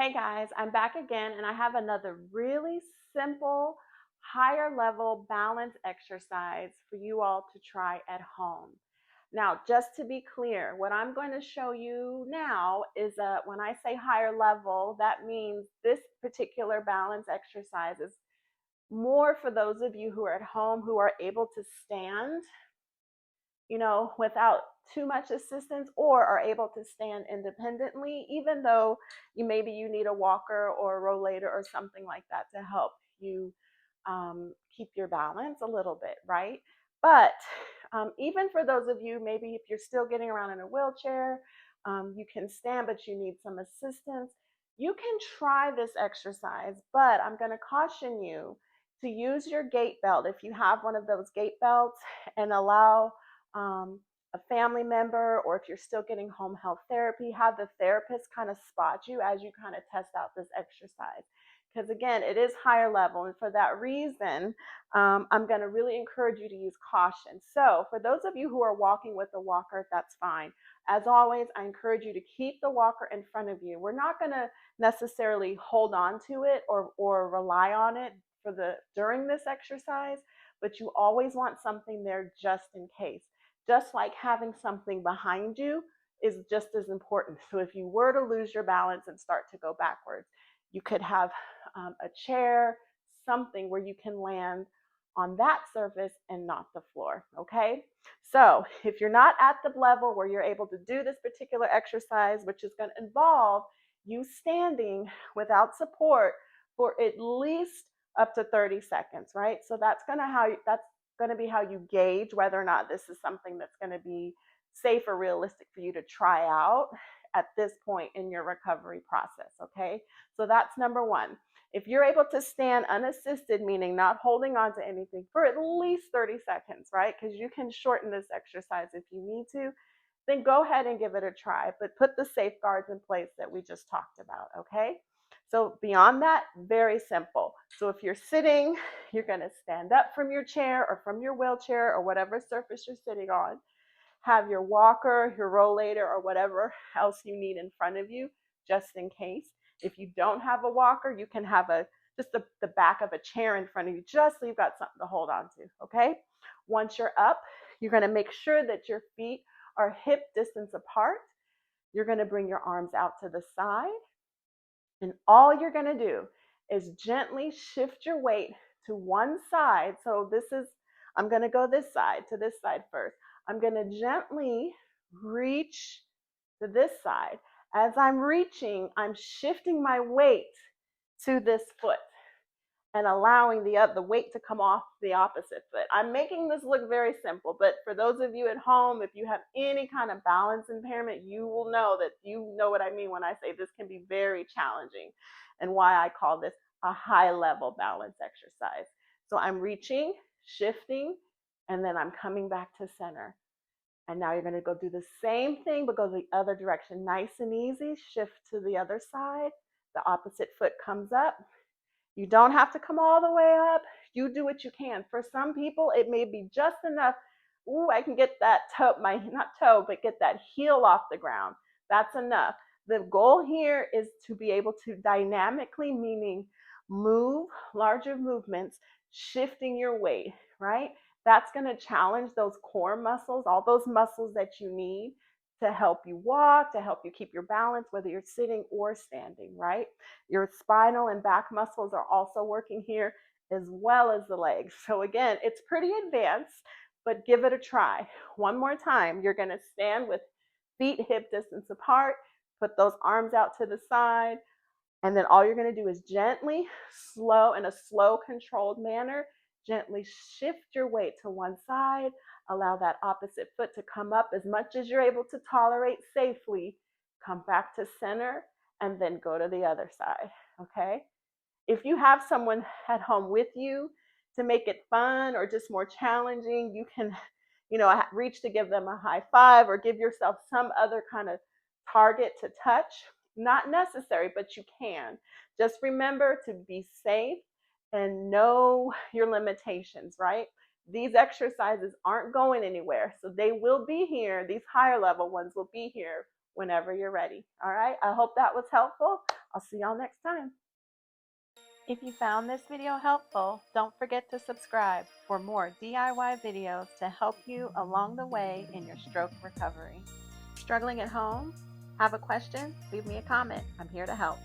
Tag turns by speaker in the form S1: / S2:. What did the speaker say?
S1: Hey guys, I'm back again and I have another really simple, higher level balance exercise for you all to try at home. Now, just to be clear, what I'm going to show you now is when I say higher level, that means this particular balance exercise is more for those of you who are at home who are able to stand without too much assistance or are able to stand independently, even though maybe you need a walker or a rollator or something like that to help you keep your balance a little bit, right? But even for those of you, maybe if you're still getting around in a wheelchair, you can stand, but you need some assistance, you can try this exercise, but I'm going to caution you to use your gait belt if you have one of those gait belts and allow a family member, or if you're still getting home health therapy, have the therapist kind of spot you as you kind of test out this exercise. Because again, it is higher level. And for that reason, I'm going to really encourage you to use caution. So for those of you who are walking with a walker, that's fine. As always, I encourage you to keep the walker in front of you. We're not going to necessarily hold on to it or rely on it during this exercise, but you always want something there just in case. Just like having something behind you is just as important. So if you were to lose your balance and start to go backwards, you could have a chair, something where you can land on that surface and not the floor, okay? So if you're not at the level where you're able to do this particular exercise, which is going to involve you standing without support for at least up to 30 seconds, right? So that's going to be how you gauge whether or not this is something that's going to be safe or realistic for you to try out at this point in your recovery process, okay? So that's number one. If you're able to stand unassisted, meaning not holding on to anything for at least 30 seconds, right? Because you can shorten this exercise if you need to, then go ahead and give it a try, but put the safeguards in place that we just talked about, okay? So beyond that, very simple. So if you're sitting, you're going to stand up from your chair or from your wheelchair or whatever surface you're sitting on. Have your walker, your rollator, or whatever else you need in front of you, just in case. If you don't have a walker, you can have just the back of a chair in front of you, just so you've got something to hold on to, okay? Once you're up, you're going to make sure that your feet are hip distance apart. You're going to bring your arms out to the side. And all you're going to do is gently shift your weight to one side. So I'm going to go this side to this side first. I'm going to gently reach to this side. As I'm reaching, I'm shifting my weight to this foot and allowing the weight to come off the opposite foot. I'm making this look very simple, but for those of you at home, if you have any kind of balance impairment, you will know that you know what I mean when I say this can be very challenging, and why I call this a high level balance exercise. So I'm reaching, shifting, and then I'm coming back to center. And now you're going to go do the same thing, but go the other direction. Nice and easy. Shift to the other side. The opposite foot comes up. You don't have to come all the way up. You do what you can. For some people, it may be just enough. Ooh, I can get that toe, not toe, but get that heel off the ground. That's enough. The goal here is to be able to dynamically, meaning move larger movements, shifting your weight, right? That's going to challenge those core muscles, all those muscles that you need to help you walk, to help you keep your balance, whether you're sitting or standing, right? Your spinal and back muscles are also working here, as well as the legs. So again, it's pretty advanced, but give it a try. One more time, you're going to stand with feet hip distance apart, put those arms out to the side, and then all you're going to do is gently, in a slow, controlled manner, gently shift your weight to one side. Allow that opposite foot to come up as much as you're able to tolerate safely. Come back to center and then go to the other side, okay? If you have someone at home with you to make it fun or just more challenging, you can, reach to give them a high five or give yourself some other kind of target to touch. Not necessary, but you can. Just remember to be safe and know your limitations, right? These exercises aren't going anywhere, so they will be here. These higher level ones will be here whenever you're ready. All right, I hope that was helpful. I'll see y'all next time.
S2: If you found this video helpful, don't forget to subscribe for more DIY videos to help you along the way in your stroke recovery. Struggling at home? Have a question? Leave me a comment. I'm here to help.